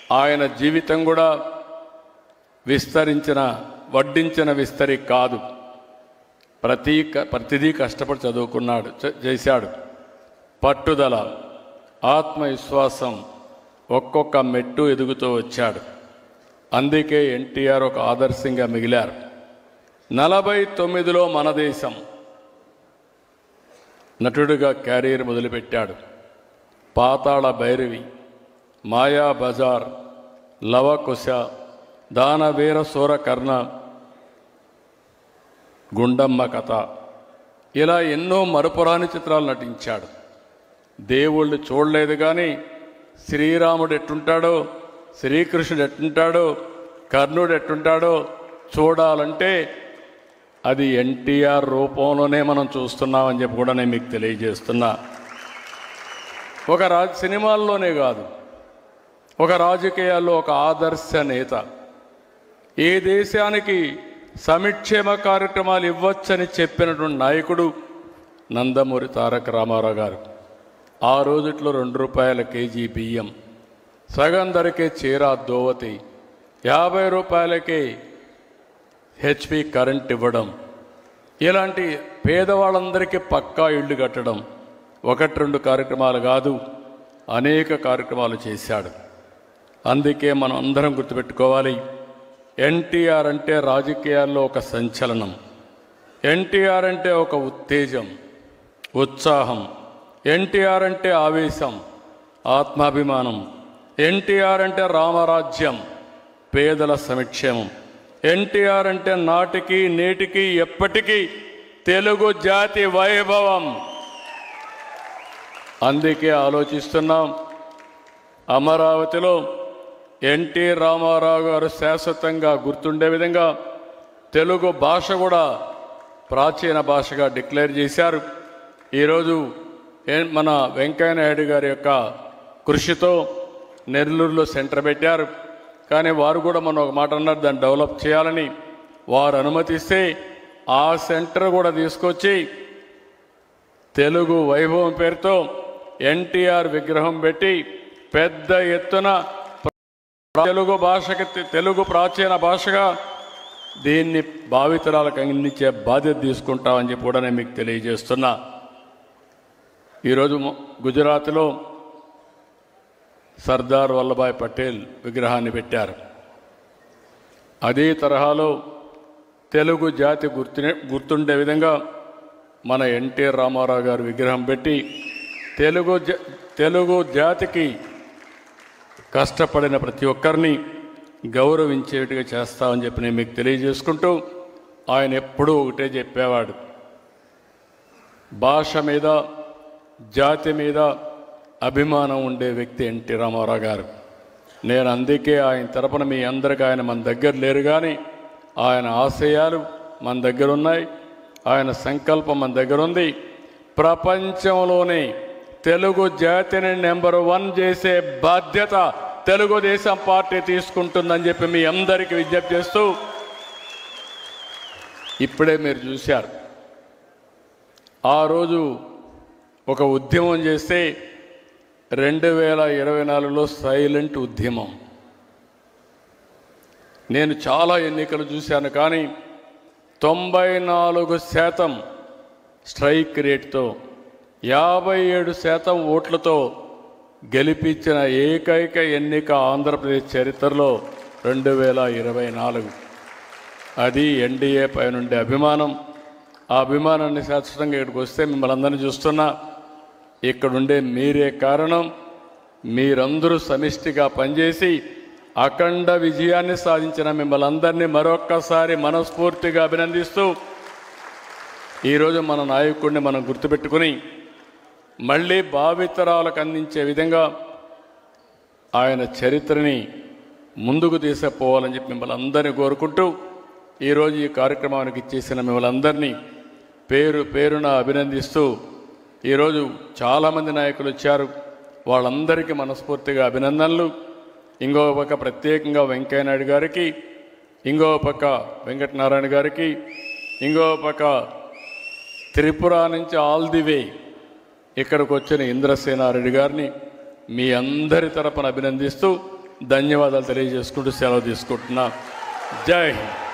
ఆయన జీవితం కూడా వడ్డించిన విస్తరి కాదు. ప్రతిదీ కష్టపడి చదువుకున్నాడు, చేశాడు. పట్టుదల, ఆత్మవిశ్వాసం, ఒక్కొక్క మెట్టు ఎదుగుతూ వచ్చాడు. అందుకే ఎన్టీఆర్ ఒక ఆదర్శంగా మిగిలారు. 49లో మన దేశం నటుడిగా క్యారియర్ మొదలుపెట్టాడు. పాతాళ భైరవి, మాయా బజార్, లవకుశ, దానవీర సూరకర్ణ, గుండమ్మ కథ, ఇలా ఎన్నో మరుపురాని చిత్రాలు నటించాడు. దేవుళ్ళు చూడలేదు కానీ శ్రీరాముడు ఎట్టుంటాడో, శ్రీకృష్ణుడు ఎట్టుంటాడో, కర్ణుడు ఎట్టుంటాడో చూడాలంటే అది ఎన్టీఆర్ రూపంలోనే మనం చూస్తున్నామని చెప్పి కూడా నేను మీకు తెలియజేస్తున్నా. ఒక సినిమాల్లోనే కాదు, ఒక రాజకీయాల్లో ఒక ఆదర్శ నేత. ఏ దేశానికి సంక్షేమ కార్యక్రమాలు ఇవ్వచ్చని చెప్పినటువంటి నాయకుడు నందమూరి తారక రామారావు గారు. ఆ రోజుట్లో 2 రూపాయల కేజీ బియ్యం, సగం ధరకే చీర దోవతి, 50 రూపాయలకే హెచ్పి కరెంట్ ఇవ్వడం, ఇలాంటి పేదవాళ్ళందరికీ పక్కా ఇళ్ళు కట్టడం 1-2 కార్యక్రమాలు కాదు, అనేక కార్యక్రమాలు చేశాడు. అందుకే మనం అందరం గుర్తుపెట్టుకోవాలి, ఎన్టీఆర్ అంటే రాజకీయాల్లో ఒక సంచలనం, ఎన్టీఆర్ అంటే ఒక ఉత్తేజం, ఉత్సాహం, ఎన్టీఆర్ అంటే ఆవేశం, ఆత్మాభిమానం, ఎన్టీఆర్ అంటే రామరాజ్యం, పేదల సంక్షేమం, ఎన్టీఆర్ అంటే నాటికి నేటికి ఎప్పటికీ తెలుగు జాతి వైభవం. అందుకే ఆలోచిస్తున్నాం, అమరావతిలో ఎన్టీ రామారావు గారు శాశ్వతంగా గుర్తుండే విధంగా తెలుగు భాష కూడా ప్రాచీన భాషగా డిక్లేర్ చేశారు. ఈరోజు మన వెంకయ్య నాయుడు గారి యొక్క కృషితో నెల్లూరులో సెంటర్ పెట్టారు. కానీ వారు కూడా మనం ఒక మాట అన్నారు, దాన్ని డెవలప్ చేయాలని. వారు అనుమతిస్తే ఆ సెంటర్ కూడా తీసుకొచ్చి తెలుగు వైభవం పేరుతో ఎన్టీఆర్ విగ్రహం పెట్టి పెద్ద ఎత్తున తెలుగు ప్రాచీన భాషగా దీన్ని భావితరాలకు అందించే బాధ్యత తీసుకుంటామని చెప్పి కూడా నేను మీకు తెలియజేస్తున్నా. ఈరోజు గుజరాత్లో సర్దార్ వల్లభాయ్ పటేల్ విగ్రహాన్ని పెట్టారు. అదే తరహాలో తెలుగు జాతి గుర్తుండే విధంగా మన ఎన్టీ రామారావు గారు విగ్రహం పెట్టి తెలుగు జాతికి కష్టపడిన ప్రతి ఒక్కరిని గౌరవించేట్టుగా చేస్తామని చెప్పి నేను మీకు తెలియజేసుకుంటూ, ఆయన ఎప్పుడూ ఒకటే చెప్పేవాడు, భాష మీద జాతి మీద అభిమానం ఉండే వ్యక్తి ఎన్టీ రామారావు గారు. నేను అందుకే ఆయన తరపున మీ అందరికీ, ఆయన మన దగ్గర లేరు కానీ ఆయన ఆశయాలు మన దగ్గర ఉన్నాయి, ఆయన సంకల్పం మన దగ్గర ఉంది. ప్రపంచంలోనే తెలుగు జాతిని నెంబర్ 1 చేసే బాధ్యత తెలుగుదేశం పార్టీ తీసుకుంటుందని చెప్పి మీ అందరికీ విజ్ఞప్తి చేస్తూ, ఇప్పుడే మీరు చూశారు, ఆ రోజు ఒక ఉద్యమం చేస్తే 2024లో సైలెంట్ ఉద్యమం. నేను చాలా ఎన్నికలు చూశాను కానీ 94% స్ట్రైక్ రేట్తో 57% ఓట్లతో గెలిపించిన ఏకైక ఎన్నిక ఆంధ్రప్రదేశ్ చరిత్రలో 2024. అది ఎన్డీఏ పై నుండి అభిమానం. ఆ అభిమానాన్ని శాశ్వతంగా ఇక్కడికి వస్తే మిమ్మల్ని అందరినీ చూస్తున్నా, ఇక్కడుండే మీరే కారణం. మీరందరూ సమిష్టిగా పనిచేసి అఖండ విజయాన్ని సాధించిన మిమ్మల్ని అందరినీ మరొక్కసారి మనస్ఫూర్తిగా అభినందిస్తూ, ఈరోజు మన నాయకుడిని మనం గుర్తుపెట్టుకుని మళ్ళీ భావితరాలకు అందించే విధంగా ఆయన చరిత్రని ముందుకు తీసుకుపోవాలని చెప్పి మిమ్మల్ని అందరినీ కోరుకుంటూ, ఈరోజు ఈ కార్యక్రమానికి ఇచ్చేసిన మిమ్మల్ని అందరినీ పేరు పేరున అభినందిస్తూ, ఈరోజు చాలామంది నాయకులు వచ్చారు, వాళ్ళందరికీ మనస్ఫూర్తిగా అభినందనలు. ఇంకో పక్క ప్రత్యేకంగా వెంకయ్య నాయుడు గారికి, ఇంకో పక్క వెంకటనారాయణ గారికి, ఇంకో పక్క త్రిపుర నుంచి ఆల్ ది వే ఇక్కడికి వచ్చిన ఇంద్రసేనారెడ్డి గారిని మీ అందరి తరపున అభినందిస్తూ, ధన్యవాదాలు తెలియజేసుకుంటూ సెలవు తీసుకుంటున్నా. జై హింద్.